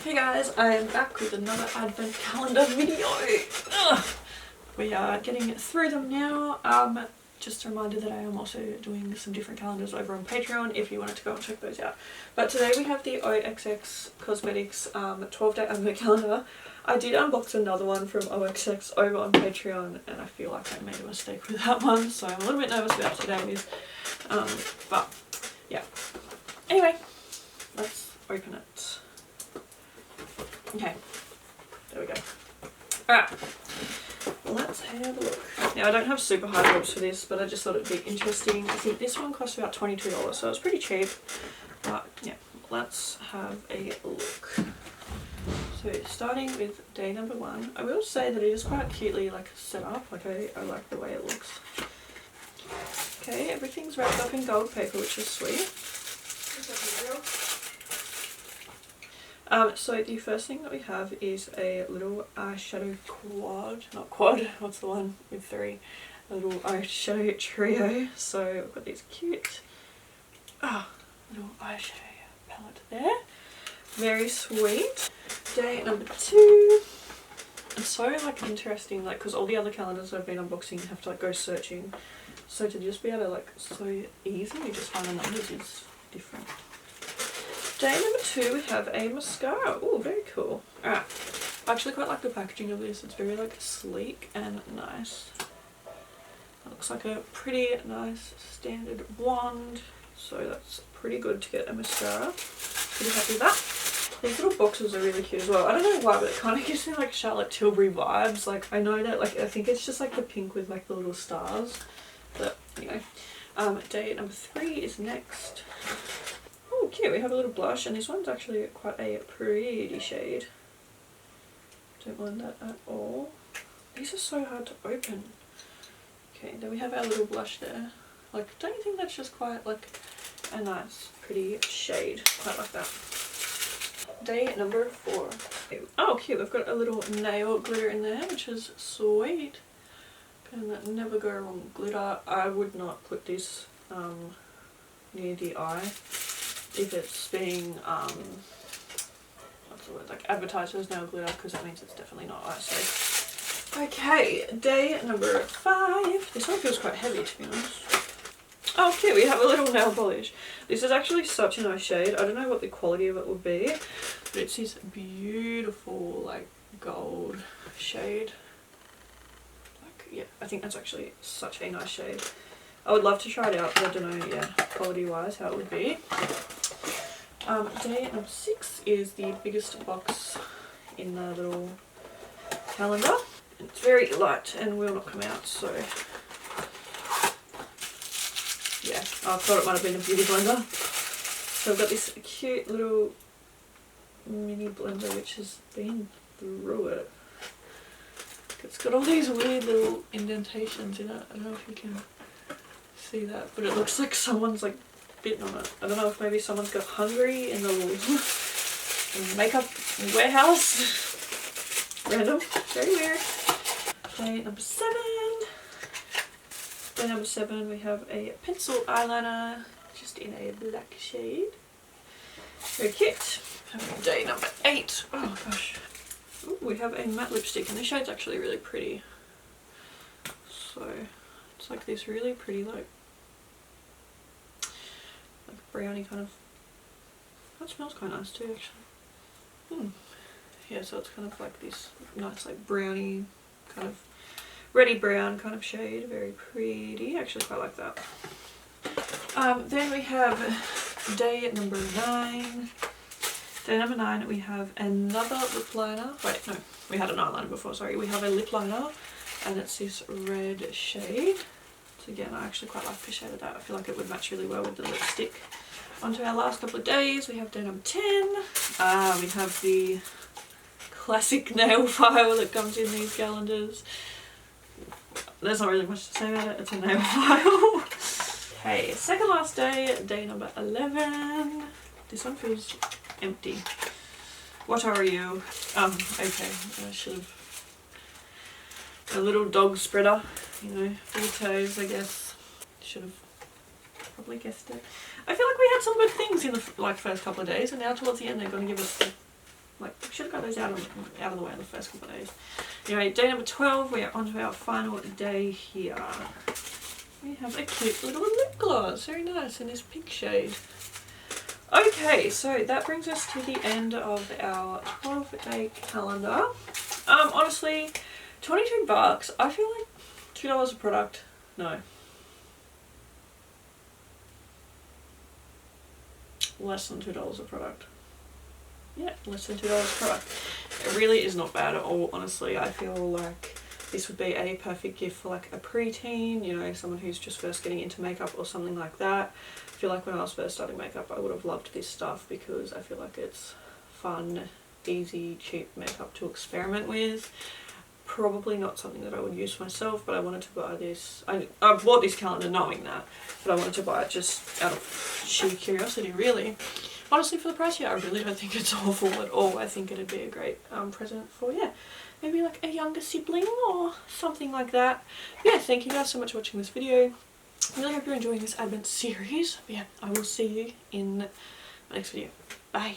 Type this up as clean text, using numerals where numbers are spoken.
Hey guys, I am back with another advent calendar video. Ugh. We are getting through them now. Just a reminder that I am also doing some different calendars over on Patreon if you wanted to go and check those out. But today we have the OXX Cosmetics 12-day advent calendar. I did unbox another one from OXX over on Patreon and I feel like I made a mistake with that one, so I'm a little bit nervous about today's. But yeah. Anyway, let's open it. Okay, there we go. Alright, let's have a look. Now I don't have super high hopes for this, but I just thought it'd be interesting. I think this one cost about $22, so it's pretty cheap. But yeah, let's have a look. So starting with day number 1, I will say that it is quite cutely set up. I like the way it looks. Okay, everything's wrapped up in gold paper, which is sweet. So the first thing that we have is a little eyeshadow what's the one with 3? A little eyeshadow trio. So we've got these cute little eyeshadow palette there. Very sweet. Day number 2. It's so interesting, because all the other calendars I've been unboxing have to go searching. So to just be able to so easily just find the numbers is different. Day number 2, we have a mascara. Oh, very cool. Alright, I actually quite like the packaging of this. It's very sleek and nice. It looks like a pretty nice standard wand. So that's pretty good to get a mascara. Pretty happy with that. These little boxes are really cute as well. I don't know why, but it kind of gives me Charlotte Tilbury vibes. I know that I think it's just the pink with the little stars. But anyway, day number 3 is next. Oh, cute, we have a little blush, and this one's actually quite a pretty shade. Don't mind that at all. These are so hard to open. Okay, then we have our little blush there. Don't you think that's just quite a nice, pretty shade? Quite like that. Day number 4. Oh, cute, we've got a little nail glitter in there, which is sweet. Can never go wrong with glitter. I would not put this near the eye if it's being what's the word, advertised as nail glitter, because that means it's definitely not eye safe. Okay, day number 5. This one feels quite heavy, to be honest. Oh, cute, we have a little nail polish. This is actually such a nice shade. I don't know what the quality of it would be, but it's this beautiful gold shade. Yeah, I think that's actually such a nice shade. I would love to try it out, but I don't know, yeah, quality wise how it would be. Day number 6 is the biggest box in the little calendar. It's very light and will not come out, so yeah, I thought it might have been a beauty blender. So I've got this cute little mini blender which has been through it. It's got all these weird little indentations in it. I don't know if you can see that, but it looks like someone's bitten on it. I don't know if maybe someone's got hungry in the little makeup warehouse. Random. Very weird. Day number 7. Day number 7 we have a pencil eyeliner just in a black shade. Very cute. Day number 8. Oh gosh. Ooh, we have a matte lipstick, and this shade's actually really pretty. So it's this really pretty brownie kind of. That smells quite nice too, actually. Yeah, so it's kind of this nice brownie kind of reddy brown kind of shade. Very pretty. I actually quite like that. Then we have day number 9. Day number 9, we have another lip liner. Wait, no, we had an eyeliner before, sorry. We have a lip liner, and it's this red shade. So again, I actually quite like the shade of that. I feel like it would match really well with the lipstick. On to our last couple of days, we have day number 10. We have the classic nail file that comes in these calendars. There's not really much to say about it, it's a nail file. Okay, second last day, day number 11. This one feels empty. What are you? Okay, I should have. A little dog spreader, for your toes, I guess. Should have probably guessed it. I feel like we had some good things in the first couple of days, and now towards the end they're going to give us should have got those out of the way in the first couple of days. Anyway, day number 12, we are on to our final day here. We have a cute little lip gloss, very nice, in this pink shade. Okay, so that brings us to the end of our 12-day calendar. Honestly, 22 bucks, I feel like $2 a product, no. Less than $2 a product. Yeah, less than $2 a product. It really is not bad at all, honestly. I feel like this would be a perfect gift for like a preteen, you know, someone who's just first getting into makeup or something like that. I feel like when I was first starting makeup, I would have loved this stuff because I feel like it's fun, easy, cheap makeup to experiment with. Probably not something that I would use myself, but I wanted to buy this. I bought this calendar knowing that, but I wanted to buy it just out of sheer curiosity, really. Honestly, for the price, yeah, I really don't think it's awful at all. I think it'd be a great present for, yeah, maybe like a younger sibling or something like that. But yeah, thank you guys so much for watching this video. I really hope you're enjoying this Advent series. But yeah, I will see you in my next video. Bye.